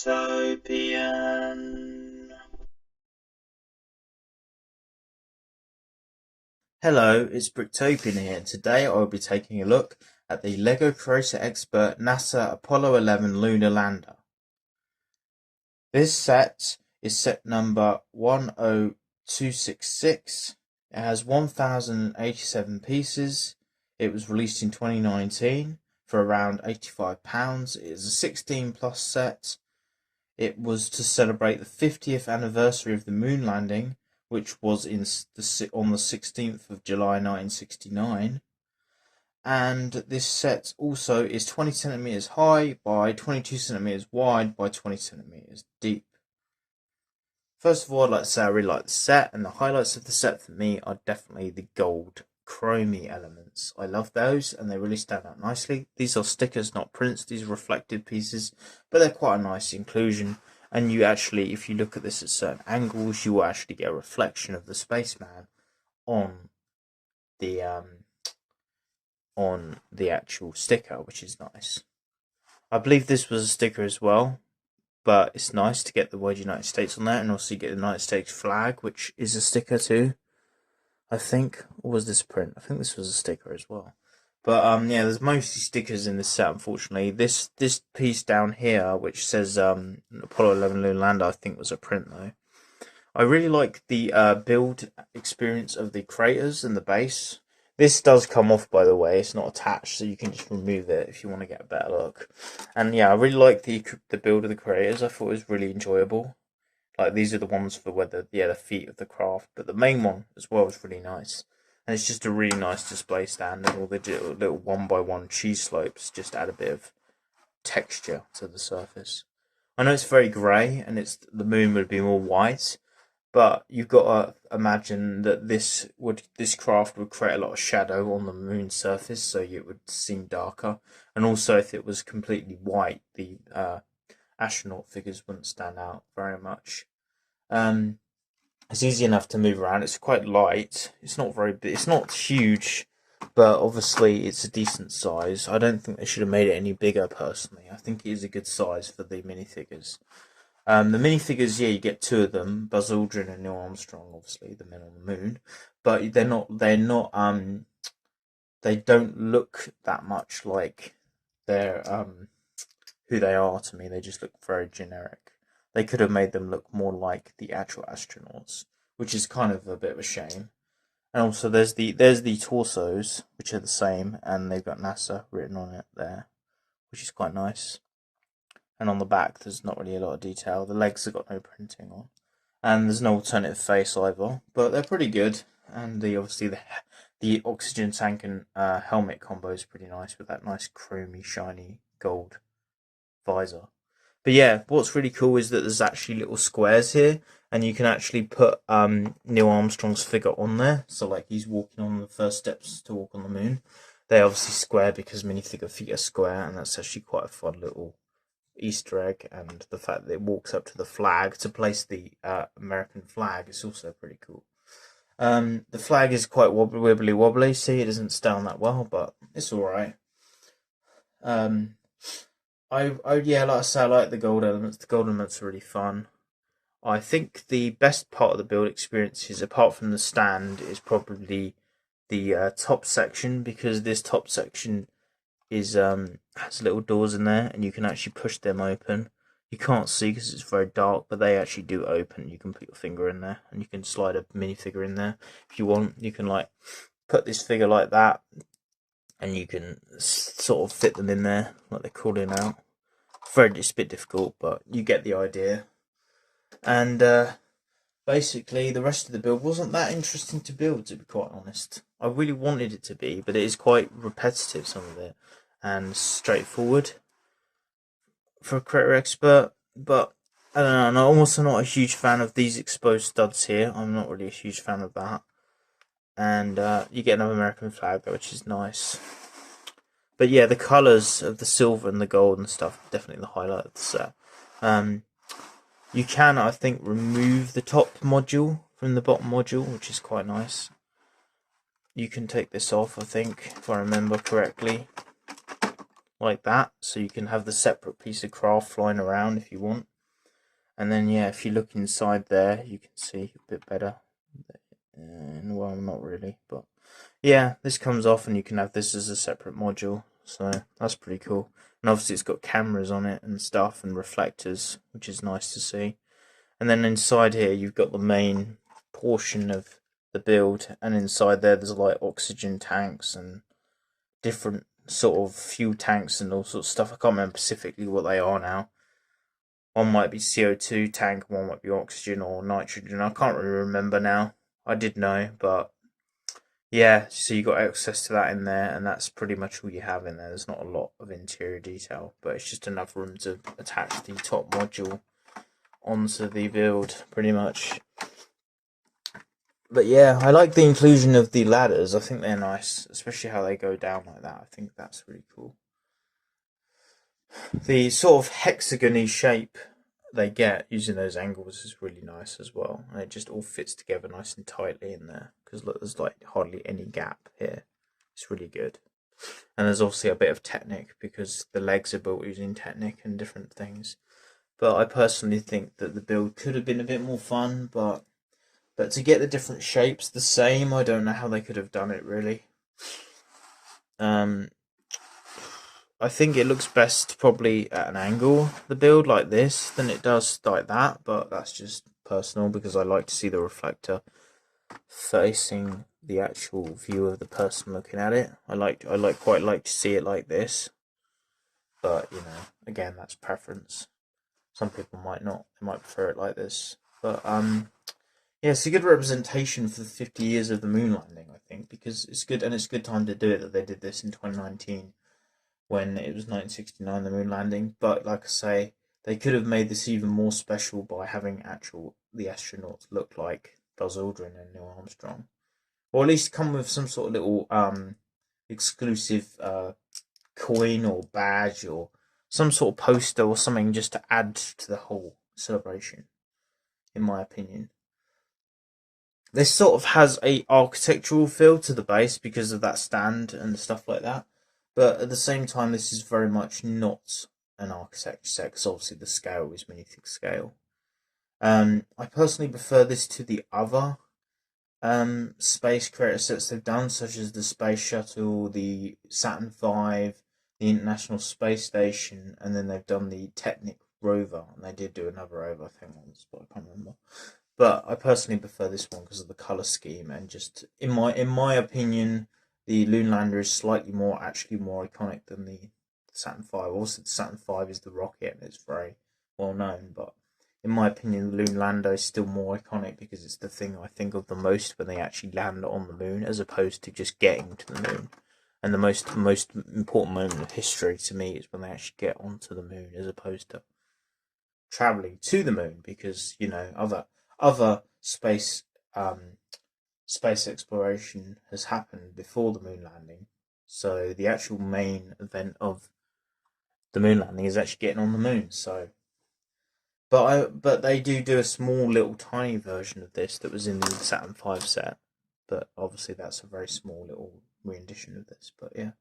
Brictopian. Hello, it's Brictopian here, and today I will be taking a look at the LEGO Creator Expert NASA Apollo 11 Lunar Lander. This set is set number 10266. It has 1087 pieces. It was released in 2019 for around £85. It is a 16 plus set. It was to celebrate the 50th anniversary of the moon landing, which was on the 16th of July 1969. And this set also is 20 centimeters high by 22 centimeters wide by 20 centimeters deep. First of all, I'd like to say I really like the set, and the highlights of the set for me are definitely the gold chromey elements. I love those, and they really stand out nicely. These are stickers, not prints. These are reflective pieces, but they're quite a nice inclusion. And you actually, if you look at this at certain angles, you will actually get a reflection of the spaceman on the actual sticker, which is nice. I believe this was a sticker as well, but it's nice to get the word United States on there, and also you get the United States flag, which is a sticker too, I think. Or was this a print? I think this was a sticker as well. But yeah, there's mostly stickers in this set, unfortunately. This piece down here, which says Apollo 11 Lunar Lander, I think was a print though. I really like the build experience of the craters and the base. This does come off, by the way. It's not attached, so you can just remove it if you want to get a better look. And yeah, I really like the build of the craters. I thought it was really enjoyable. Like, these are the ones for where the feet of the craft, but the main one as well is really nice. And it's just a really nice display stand, and all the little 1x1 cheese slopes just add a bit of texture to the surface. I know it's very grey, and the moon would be more white, but you've got to imagine that this craft would create a lot of shadow on the moon's surface, so it would seem darker. And also, if it was completely white, the astronaut figures wouldn't stand out very much. Um, it's easy enough to move around. It's quite light. It's not very big. It's not huge, but obviously it's a decent size. I don't think they should have made it any bigger, personally. I think it is a good size for the minifigures. The minifigures, yeah, you get two of them, Buzz Aldrin and Neil Armstrong, obviously the men on the moon, but they don't look that much like they're who they are to me. They just look very generic. They could have made them look more like the actual astronauts, which is kind of a bit of a shame. And also, there's the torsos, which are the same, and they've got NASA written on it there, which is quite nice. And on the back, there's not really a lot of detail. The legs have got no printing on, and there's no alternative face either. But they're pretty good, and obviously the oxygen tank and helmet combo is pretty nice with that nice chromy, shiny gold visor. But yeah, what's really cool is that there's actually little squares here, and you can actually put Neil Armstrong's figure on there. So like he's walking on the first steps to walk on the moon. They're obviously square because minifigure feet are square, and that's actually quite a fun little Easter egg. And the fact that it walks up to the flag to place the American flag is also pretty cool. The flag is quite wibbly wobbly. See, it doesn't stand that well, but it's all right. Yeah, like I say, I like the gold elements. The gold elements are really fun. I think the best part of the build experience is, apart from the stand, is probably the top section, because this top section is has little doors in there, and you can actually push them open. You can't see because it's very dark, but they actually do open. You can put your finger in there, and you can slide a minifigure in there if you want. You can like put this figure like that, and you can sort of fit them in there like they're crawling out. It's a bit difficult, but you get the idea. And basically, the rest of the build wasn't that interesting to build, to be quite honest. I really wanted it to be, but it is quite repetitive, some of it, and straightforward for a creator expert. But I don't know, and I'm also not a huge fan of these exposed studs here. I'm not really a huge fan of that. And you get another American flag, which is nice. But yeah, the colours of the silver and the gold and stuff, definitely the highlight of the set. You can, I think, remove the top module from the bottom module, which is quite nice. You can take this off, I think, if I remember correctly, like that. So you can have the separate piece of craft flying around if you want. And then yeah, if you look inside there, you can see a bit better. And well, not really, but yeah, this comes off, and you can have this as a separate module. So that's pretty cool. And obviously, it's got cameras on it and stuff, and reflectors, which is nice to see. And then inside here, you've got the main portion of the build, and inside there's like oxygen tanks and different sort of fuel tanks and all sorts of stuff. I can't remember specifically what they are now. One might be CO2 tank, one might be oxygen or nitrogen. I can't really remember now. I did know, but yeah, so you got access to that in there, and that's pretty much all you have in there. There's not a lot of interior detail, but it's just enough room to attach the top module onto the build, pretty much. But yeah, I like the inclusion of the ladders. I think they're nice, especially how they go down like that. I think that's really cool. The sort of hexagony shape they get using those angles is really nice as well, and it just all fits together nice and tightly in there, because look, there's like hardly any gap here. It's really good. And there's obviously a bit of Technic, because the legs are built using Technic and different things. But I personally think that the build could have been a bit more fun, but to get the different shapes the same, I don't know how they could have done it, really. I think it looks best probably at an angle, the build like this, than it does like that, but that's just personal, because I like to see the reflector facing the actual view of the person looking at it. I quite like to see it like this, but you know, again, that's preference. Some people might not; they might prefer it like this. But yeah, it's a good representation for the 50 years of the moon landing, I think, because it's good, and it's a good time to do it that they did this in 2019. When it was 1969, the moon landing. But like I say, they could have made this even more special by having the astronauts look like Buzz Aldrin and Neil Armstrong, or at least come with some sort of little exclusive coin or badge or some sort of poster or something, just to add to the whole celebration, in my opinion. This sort of has a architectural feel to the base because of that stand and stuff like that. But at the same time, this is very much not an architecture set, because obviously the scale is minifig scale. I personally prefer this to the other space creator sets they've done, such as the Space Shuttle, the Saturn V, the International Space Station, and then they've done the Technic rover, and they did do another rover, I think, once, but I can't remember. But I personally prefer this one because of the color scheme, and just in my opinion, the Lunar Lander is slightly more iconic than the Saturn V. Also, the Saturn V is the rocket, and it's very well known. But in my opinion, the Lunar Lander is still more iconic because it's the thing I think of the most when they actually land on the moon, as opposed to just getting to the moon. And the most important moment of history to me is when they actually get onto the moon, as opposed to traveling to the moon, because you know other space exploration has happened before the moon landing. So the actual main event of the moon landing is actually getting on the moon. So, but they do a small little tiny version of this that was in the Saturn V set. But obviously that's a very small little rendition of this. But yeah,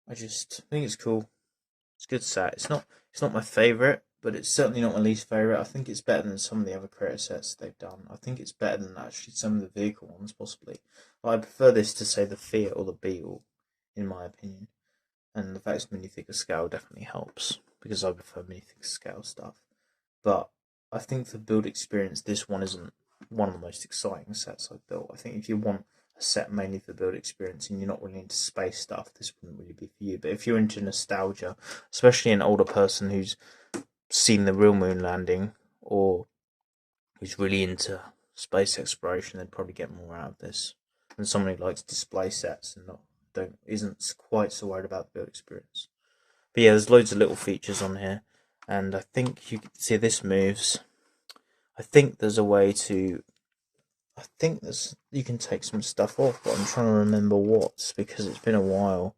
I just think it's cool. It's a good set. It's not my favourite, but it's certainly not my least favourite. I think it's better than some of the other creator sets they've done. I think it's better than actually some of the vehicle ones, possibly. But I prefer this to, say, the Fiat or the Beetle, in my opinion. And the fact it's minifigure scale definitely helps, because I prefer minifigure scale stuff. But I think for build experience, this one isn't one of the most exciting sets I've built. I think if you want a set mainly for build experience and you're not really into space stuff, this wouldn't really be for you. But if you're into nostalgia, especially an older person who's seen the real moon landing, or who's really into space exploration, they'd probably get more out of this than someone who likes display sets and isn't quite so worried about the build experience. But yeah, there's loads of little features on here, and I think you can see this moves. I think there's a way to. I think you can take some stuff off, but I'm trying to remember what, because it's been a while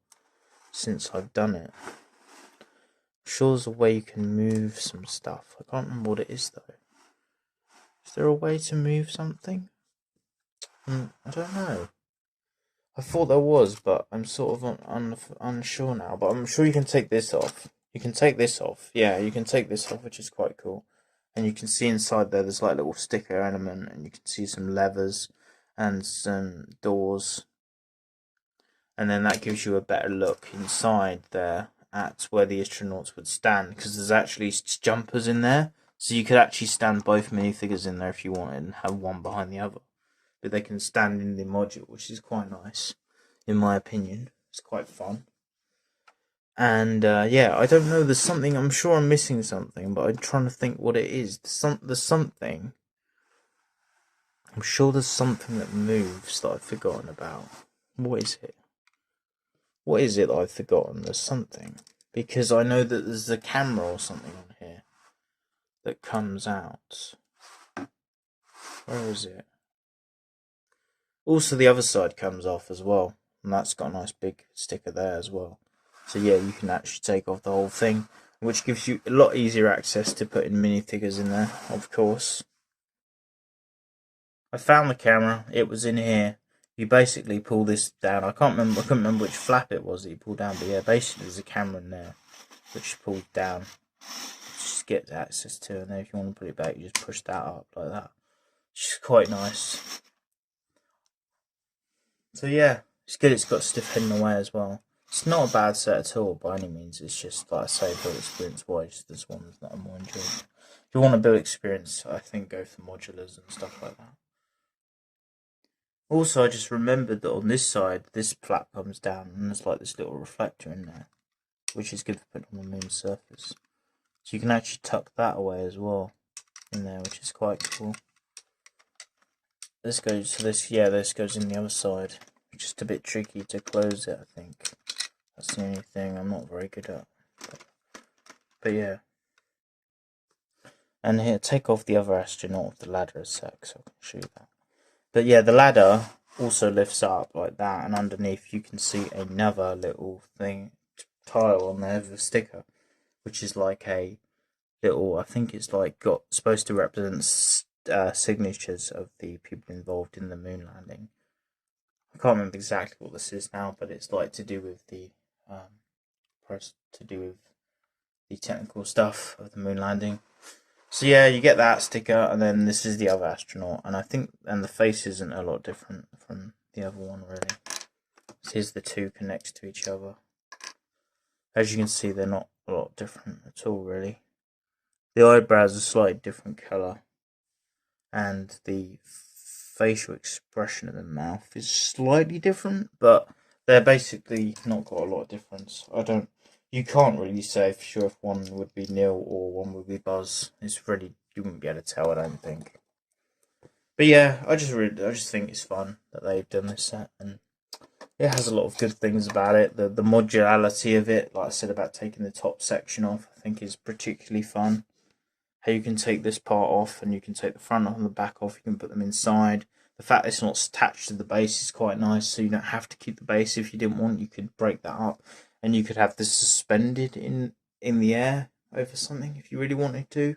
since I've done it. I'm sure there's a way you can move some stuff. I can't remember what it is though. Is there a way to move something? I don't know. I thought there was, but I'm sort of unsure now. But I'm sure you can take this off. You can take this off. Yeah, you can take this off, which is quite cool. and you can see inside there's like a little sticker element, and you can see some levers and some doors, and then that gives you a better look inside there at where the astronauts would stand, because there's actually jumpers in there, so you could actually stand both minifigures in there if you wanted and have one behind the other, but they can stand in the module, which is quite nice in my opinion. It's quite fun. And yeah, I don't know, there's something, I'm sure I'm missing something, but I'm trying to think what it is. There's something, I'm sure there's something that moves that I've forgotten about. What is it? What is it that I've forgotten? There's something. Because I know that there's a camera or something on here that comes out. Where is it? Also, the other side comes off as well. And that's got a nice big sticker there as well. So yeah, you can actually take off the whole thing, which gives you a lot easier access to putting minifigures in there, of course. I found the camera, it was in here. You basically pull this down. I couldn't remember which flap it was that you pulled down, but yeah, basically there's a camera in there which you pull down. Just get access to, and then if you want to put it back, you just push that up like that. Which is quite nice. So yeah, it's good. It's got stuff hidden away as well. It's not a bad set at all by any means. It's just, like I say, build experience wise, there's ones that I'm more enjoying. If you want a build experience, I think go for modulars and stuff like that. Also, I just remembered that on this side, this flap comes down and there's like this little reflector in there, which is good for putting on the moon's surface. So you can actually tuck that away as well in there, which is quite cool. This goes to this, yeah, this goes in the other side. Just a bit tricky to close it, I think. That's the only thing I'm not very good at. But yeah. And here, take off the other astronaut of the ladder a sec, so I can show you that. But yeah, the ladder also lifts up like that, and underneath you can see another little thing, tile on there with a sticker, which is like a little, I think it's like supposed to represent signatures of the people involved in the moon landing. I can't remember exactly what this is now, but it's like to do with the technical stuff of the moon landing. So yeah, you get that sticker, and then this is the other astronaut, and I think, and the face isn't a lot different from the other one really. So here's the two connected to each other. As you can see, they're not a lot different at all really. The eyebrows are slightly different colour, and the facial expression of the mouth is slightly different, but they're basically not got a lot of difference. You can't really say for sure if one would be Neil or one would be Buzz. It's really, you wouldn't be able to tell, I don't think. But yeah, I just think it's fun that they've done this set, and it has a lot of good things about it. The modularity of it, like I said about taking the top section off, I think is particularly fun. How you can take this part off, and you can take the front and the back off, you can put them inside. The fact it's not attached to the base is quite nice, so you don't have to keep the base if you didn't want. You could break that up, and you could have this suspended in the air over something if you really wanted to,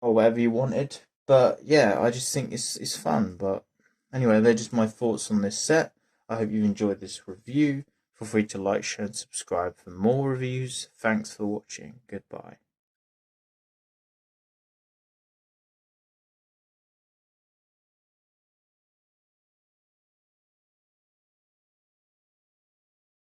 or whatever you wanted. But yeah, I just think it's fun. But anyway, they're just my thoughts on this set. I hope you enjoyed this review. Feel free to like, share, and subscribe for more reviews. Thanks for watching. Goodbye.